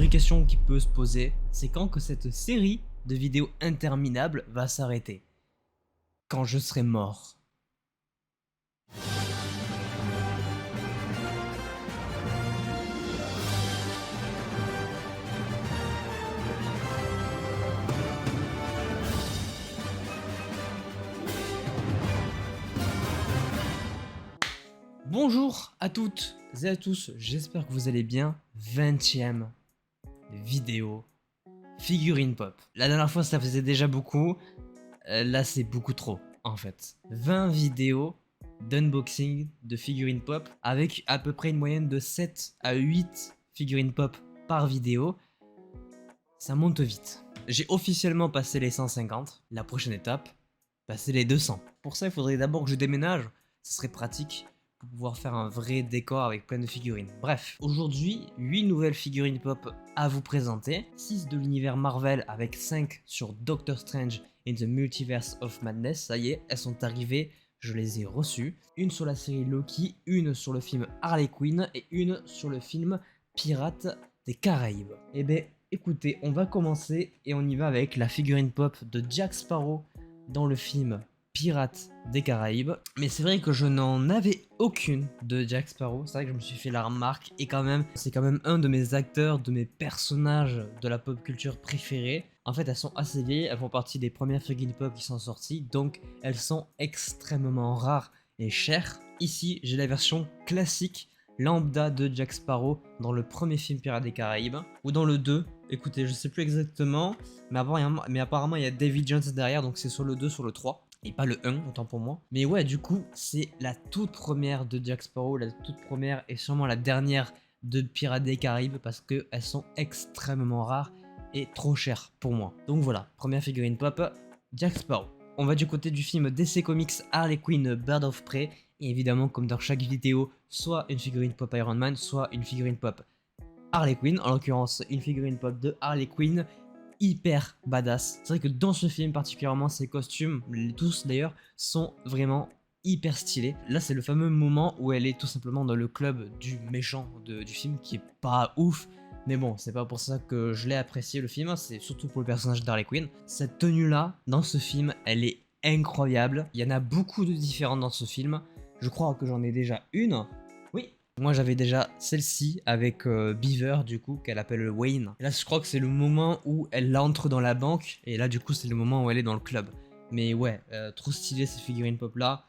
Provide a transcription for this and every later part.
vraie question qui peut se poser, c'est quand que cette série de vidéos interminables va s'arrêter? Quand je serai mort. Bonjour à toutes et à tous, j'espère que vous allez bien. 20e vidéo figurine pop. La dernière fois ça faisait déjà beaucoup, là c'est beaucoup trop en fait. 20 vidéos d'unboxing de figurines pop avec à peu près une moyenne de 7 à 8 figurines pop par vidéo. Ça monte vite. J'ai officiellement passé les 150, la prochaine étape, passer les 200. Pour ça il faudrait d'abord que je déménage, ce serait pratique pour pouvoir faire un vrai décor avec plein de figurines. Bref, aujourd'hui, 8 nouvelles figurines pop à vous présenter, 6 de l'univers Marvel avec 5 sur Doctor Strange in the Multiverse of Madness, ça y est, elles sont arrivées, je les ai reçues. Une sur la série Loki, une sur le film Harley Quinn et une sur le film Pirates des Caraïbes. Eh ben, écoutez, on va commencer et on y va avec la figurine pop de Jack Sparrow dans le film Pirates des Caraïbes. Mais c'est vrai que je n'en avais aucune de Jack Sparrow. C'est vrai que je me suis fait la remarque. Et quand même, c'est quand même un de mes acteurs, de mes personnages de la pop culture préférés. En fait, elles sont assez vieilles. Elles font partie des premières figurines pop qui sont sorties. Donc, elles sont extrêmement rares et chères. Ici, j'ai la version classique lambda de Jack Sparrow dans le premier film Pirates des Caraïbes. Ou dans le 2. Écoutez, je sais plus exactement. Mais apparemment, il y a David Jones derrière. Donc, c'est sur le 2, sur le 3. Et pas le 1, autant pour moi. Mais ouais, du coup, c'est la toute première de Jack Sparrow, la toute première et sûrement la dernière de Pirates des Caraïbes parce qu'elles sont extrêmement rares et trop chères pour moi. Donc voilà, première figurine pop, Jack Sparrow. On va du côté du film DC Comics Harley Quinn Bird of Prey. Et évidemment, comme dans chaque vidéo, soit une figurine pop Iron Man, soit une figurine pop Harley Quinn. En l'occurrence, une figurine pop de Harley Quinn. Hyper badass. C'est vrai que dans ce film particulièrement, ses costumes, tous d'ailleurs, sont vraiment hyper stylés. Là, c'est le fameux moment où elle est tout simplement dans le club du méchant du film, qui est pas ouf. Mais bon, c'est pas pour ça que je l'ai apprécié le film, c'est surtout pour le personnage d'Harley Quinn. Cette tenue-là, dans ce film, elle est incroyable. Il y en a beaucoup de différentes dans ce film. Je crois que j'en ai déjà une. Oui, moi j'avais déjà celle-ci avec Beaver du coup qu'elle appelle Wayne. Et là je crois que c'est le moment où elle entre dans la banque et là du coup c'est le moment où elle est dans le club. Mais ouais, trop stylé ces figurines pop là.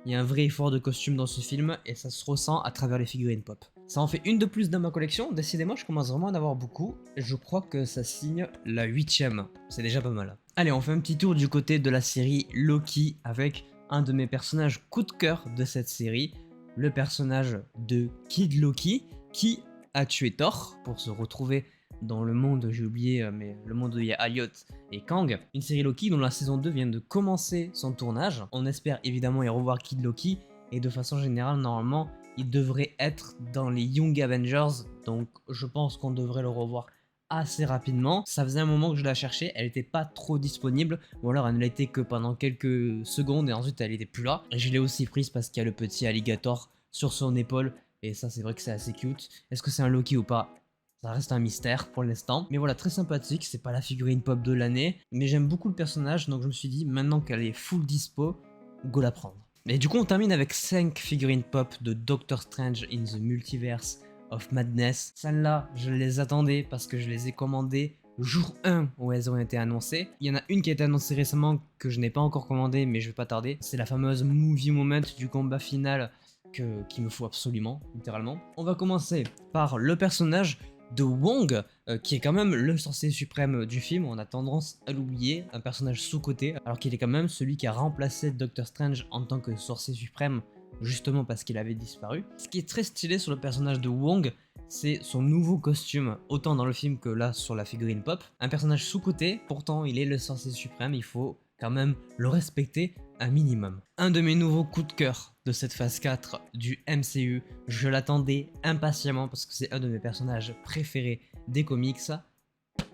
Il y a un vrai effort de costume dans ce film et ça se ressent à travers les figurines pop. Ça en fait une de plus dans ma collection, décidément je commence vraiment à en avoir beaucoup. Je crois que ça signe la 8ème, c'est déjà pas mal. Allez, on fait un petit tour du côté de la série Loki avec un de mes personnages coup de cœur de cette série, le personnage de Kid Loki qui a tué Thor pour se retrouver dans le monde, j'ai oublié, mais le monde où il y a Elliot et Kang. Une série Loki dont la saison 2 vient de commencer son tournage. On espère évidemment y revoir Kid Loki et de façon générale, normalement, il devrait être dans les Young Avengers. Donc je pense qu'on devrait le revoir assez rapidement. Ça faisait un moment que je la cherchais, elle était pas trop disponible, ou alors elle ne l'était que pendant quelques secondes et ensuite elle était plus là. Et je l'ai aussi prise parce qu'il y a le petit alligator sur son épaule, et ça c'est vrai que c'est assez cute. Est-ce que c'est un Loki ou pas? Ça reste un mystère pour l'instant. Mais voilà, très sympathique, c'est pas la figurine pop de l'année, mais j'aime beaucoup le personnage, donc je me suis dit, maintenant qu'elle est full dispo, go la prendre. Et du coup on termine avec 5 figurines pop de Doctor Strange in the Multiverse of Madness. Celles-là, je les attendais parce que je les ai commandées jour 1 où elles ont été annoncées. Il y en a une qui a été annoncée récemment que je n'ai pas encore commandée, mais je vais pas tarder. C'est la fameuse movie moment du combat final qu'il me faut absolument, littéralement. On va commencer par le personnage de Wong, qui est quand même le sorcier suprême du film. On a tendance à l'oublier, un personnage sous-coté, alors qu'il est quand même celui qui a remplacé Doctor Strange en tant que sorcier suprême, justement parce qu'il avait disparu. Ce qui est très stylé sur le personnage de Wong, c'est son nouveau costume, autant dans le film que là sur la figurine pop. Un personnage sous-coté, pourtant il est le sorcier suprême, il faut quand même le respecter un minimum. Un de mes nouveaux coups de cœur de cette phase 4 du MCU, je l'attendais impatiemment parce que c'est un de mes personnages préférés des comics,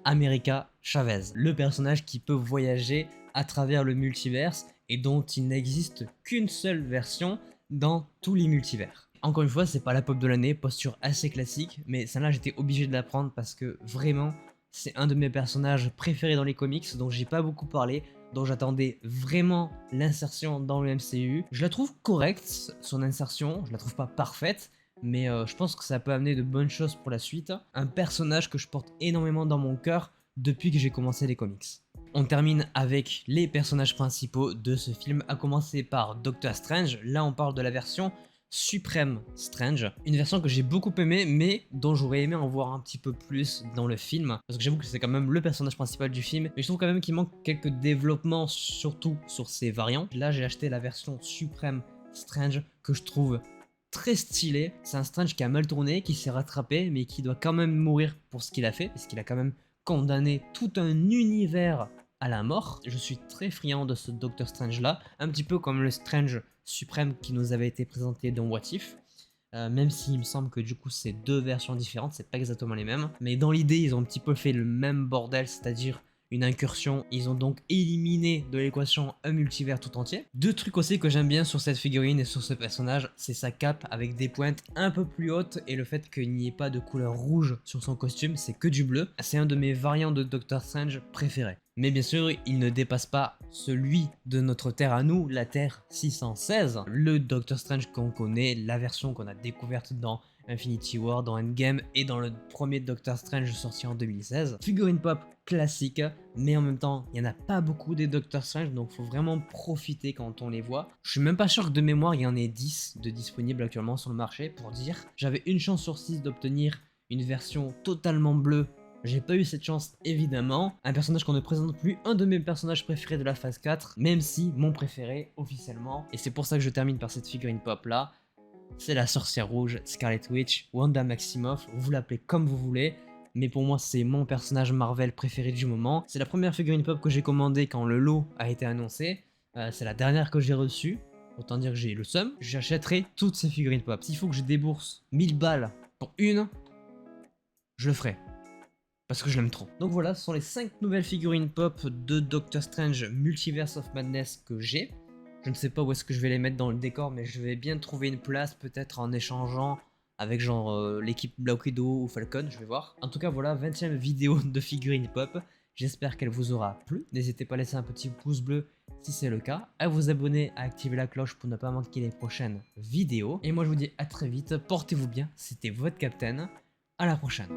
America Chavez, le personnage qui peut voyager à travers le multiverse et dont il n'existe qu'une seule version dans tous les multivers. Encore une fois, c'est pas la pop de l'année, posture assez classique, mais celle-là j'étais obligé de la prendre parce que vraiment, c'est un de mes personnages préférés dans les comics, dont j'ai pas beaucoup parlé, dont j'attendais vraiment l'insertion dans le MCU. Je la trouve correcte, son insertion, je la trouve pas parfaite, mais je pense que ça peut amener de bonnes choses pour la suite. Un personnage que je porte énormément dans mon cœur depuis que j'ai commencé les comics. On termine avec les personnages principaux de ce film, à commencer par Doctor Strange. Là, on parle de la version Supreme Strange, une version que j'ai beaucoup aimée, mais dont j'aurais aimé en voir un petit peu plus dans le film, parce que j'avoue que c'est quand même le personnage principal du film, mais je trouve quand même qu'il manque quelques développements, surtout sur ses variants. Là, j'ai acheté la version Supreme Strange, que je trouve très stylé. C'est un Strange qui a mal tourné, qui s'est rattrapé, mais qui doit quand même mourir pour ce qu'il a fait, parce qu'il a quand même condamné tout un univers à la mort. Je suis très friand de ce Doctor Strange là, un petit peu comme le Strange suprême qui nous avait été présenté dans What If. Même s'il me semble que du coup c'est deux versions différentes, c'est pas exactement les mêmes. Mais dans l'idée, ils ont un petit peu fait le même bordel, c'est-à-dire une incursion. Ils ont donc éliminé de l'équation un multivers tout entier. Deux trucs aussi que j'aime bien sur cette figurine et sur ce personnage, c'est sa cape avec des pointes un peu plus hautes et le fait qu'il n'y ait pas de couleur rouge sur son costume, c'est que du bleu. C'est un de mes variants de Doctor Strange préférés. Mais bien sûr, il ne dépasse pas celui de notre Terre à nous, la Terre 616, le Doctor Strange qu'on connaît, la version qu'on a découverte dans Infinity War, dans Endgame et dans le premier Doctor Strange sorti en 2016. Figurine pop classique, mais en même temps, il n'y en a pas beaucoup des Doctor Strange, donc faut vraiment profiter quand on les voit. Je suis même pas sûr que de mémoire, il y en ait 10 de disponibles actuellement sur le marché, pour dire. J'avais une chance sur 6 d'obtenir une version totalement bleue. J'ai pas eu cette chance évidemment, un personnage qu'on ne présente plus, un de mes personnages préférés de la phase 4, même si mon préféré officiellement, et c'est pour ça que je termine par cette figurine pop là, c'est la sorcière rouge, Scarlet Witch, Wanda Maximoff, vous l'appelez comme vous voulez, mais pour moi c'est mon personnage Marvel préféré du moment. C'est la première figurine pop que j'ai commandée quand le lot a été annoncé, c'est la dernière que j'ai reçue, autant dire que j'ai le seum, j'achèterai toutes ces figurines pop. S'il faut que je débourse 1000 balles pour une, je le ferai. Parce que je l'aime trop. Donc voilà, ce sont les 5 nouvelles figurines pop de Doctor Strange Multiverse of Madness que j'ai. Je ne sais pas où est-ce que je vais les mettre dans le décor, mais je vais bien trouver une place, peut-être en échangeant avec genre l'équipe Black Widow ou Falcon, je vais voir. En tout cas voilà, 20e vidéo de figurines pop. J'espère qu'elle vous aura plu. N'hésitez pas à laisser un petit pouce bleu si c'est le cas, à vous abonner, à activer la cloche pour ne pas manquer les prochaines vidéos. Et moi je vous dis à très vite, portez-vous bien, c'était votre Captain, à la prochaine.